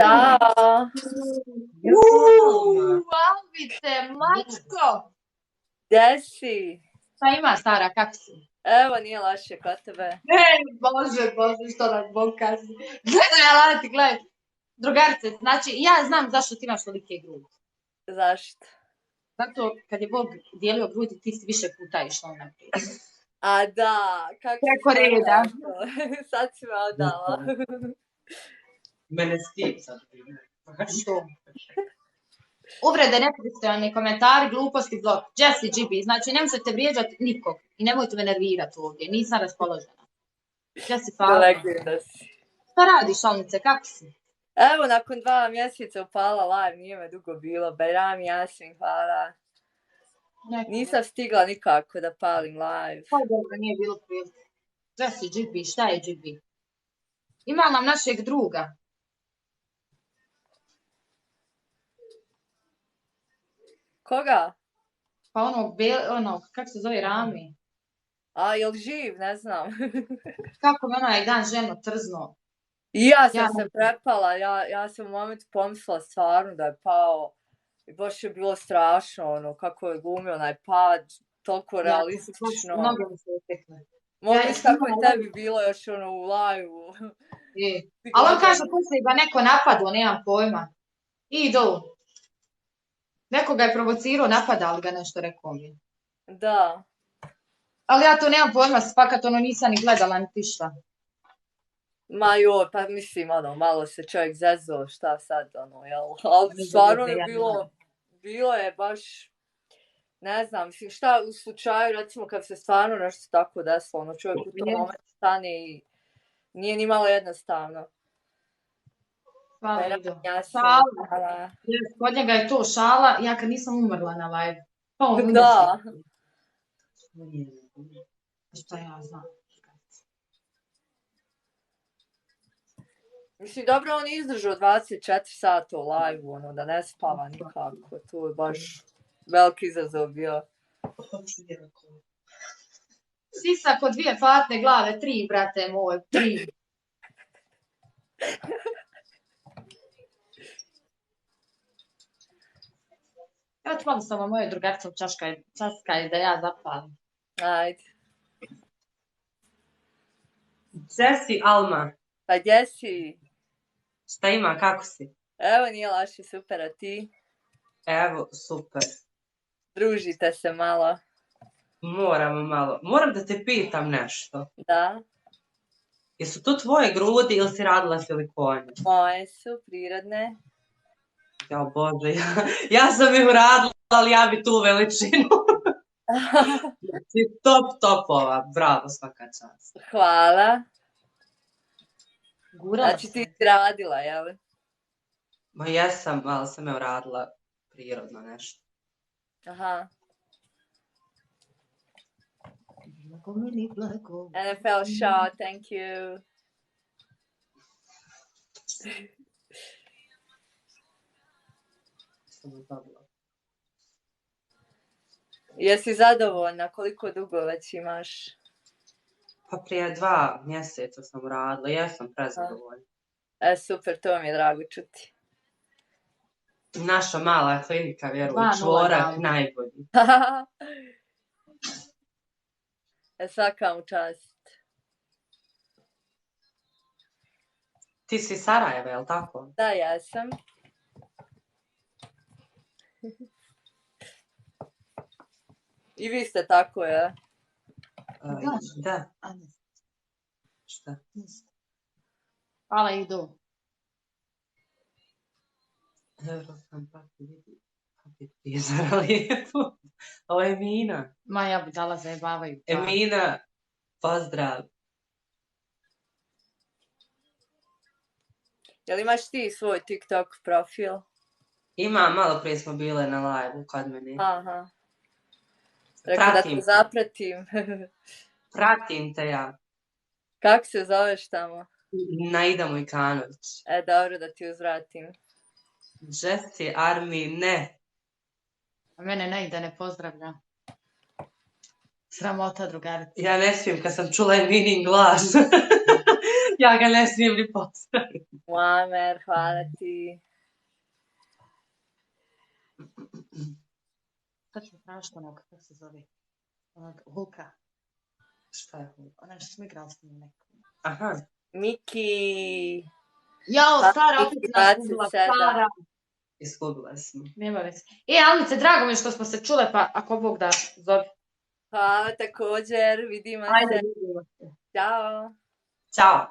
Ćao! Albice, mačko! Gdje si? Šta ima, stara, kako si? Evo, nije loše kod tebe. Bože, što nam Bog kaže. Gledaj, Alana ti gledaj. Drugarice, znači, ja znam zašto ti imaš tolike grudi. Zašto? Zato, kad je Bog dijelio grudi, ti si više puta išla naprijed. A da, kako Preko si reda. sad si me odala. Mene stid sad. Što? Uvrede, nepristojni komentari, gluposti, blok. Jessie, Gibi, znači ne možete vrijeđati nikog i nemojte me nervirati ovdje, nisam raspoložena. Jessie, hvala. Šta radiš, Alnice, kako si? Evo, nakon 2 mjeseca upala live, nije me dugo bilo. Bajram Jasin, hvala. Nisam stigla nikako da palim live. Pa dobro, nije bilo prilike. Jessie, Gibi, šta je Gibi? Ima nam našeg druga. Koga? Pa onog, kako se zove, Rami. A, jel živ? Ne znam. Kako me onaj dan ženu trzno. I ja sam se prepala, ja sam u momentu pomislila stvarno da je pao. I baš je bilo strašno, ono, kako je glumio onaj pad, toliko realistično. Mnogo mi se utekne. Mogu kako je tebi bilo još ono u live-u. Ali on kaže poslije ga neko napadao, nemam pojma. I dolu. Neko ga je provocirao, napada, ali ga nešto rekao mi. Da. Ali ja to nemam pojma, fakat ono nisam ni gledala niti šta. Ma joj, pa mislim, ono, malo se čovjek zezao, šta sad, ono, jel? Ali stvarno je bilo je baš, ne znam, mislim, šta u slučaju, recimo, kad se stvarno nešto tako desilo, ono, čovjek u tom momentu stane i nije ni malo jednostavno. Hvala, Ido. Šala. Kod njega je to šala, ja kad nisam umrla na live. Pa on da. Šta ja znam. Mislim, dobro, on je izdržao 24 sata u live-u, ono, da ne spava nikako. To je baš veliki izazov bio. Sisak od 2 fatne glave, 3, brate moj, 3. Evo ti malo samo moje drugarcov časkaj da ja zapalim. Ajde. Jessie, Alma. Pa gdje si? Šta ima, kako si? Evo, nije loše, super, a ti? Evo, super. Družite se malo. Moramo malo. Moram da te pitam nešto. Da. Jesu to tvoje grudi ili si radila silikone? Moje su prirodne. Ja Bože, ja sam ih uradila, ali ja bi tu veličinu. Top, bravo, svaka čast. Hvala. Gurala znači ti si radila, jel? Ma jesam, ali sam je uradila prirodno nešto. Aha. Blago. NFL shot, thank you. Jesi zadovoljna? Koliko dugo već imaš? Pa prije 2 mjeseca sam radila, jesam prezadovoljna. Super, to mi je drago čuti. Naša mala klinika, vjeruj, čvorak najbolji. Svaka mu čast. Ti si Sarajeva, jel tako? Da, ja sam. I vi ste tako, ja? Da. Šta? Hvala, Ido. Evo sam pa ti vidi. Kako ti je zara lijepo. Ovo je Emina. Ma ja bi dala zajebavaju. Emina, pozdrav. Jel imaš ti svoj TikTok profil? Imam, malo prije smo bile na live-u kod mene. Aha. Rekao da te zapratim. Pratim te ja. Kako se zoveš tamo? Naida Mujkanović. Dobro da ti uzvratim. Jessie, Armi, ne. A mene Naida ne pozdravlja. Sramota, drugarica. Ja ne smijem kad sam čula Eminin glas. Ja ga ne smijem ni pozdraviti. Muamer, hvala ti. Sad ću tražiti onog, kako se zove, onog Hulka. Šta je ovo? Ona što smo igrali s njim neko. Aha. Miki. Jao, Sara, opet Miki nas izgubila, 27. Sara. Izgubila sam. Nema veze. Almice, drago mi je što smo se čule, pa ako Bog da, zove. Hvala također, vidimo Ajde, se. vidimo se. Ćao. Ćao.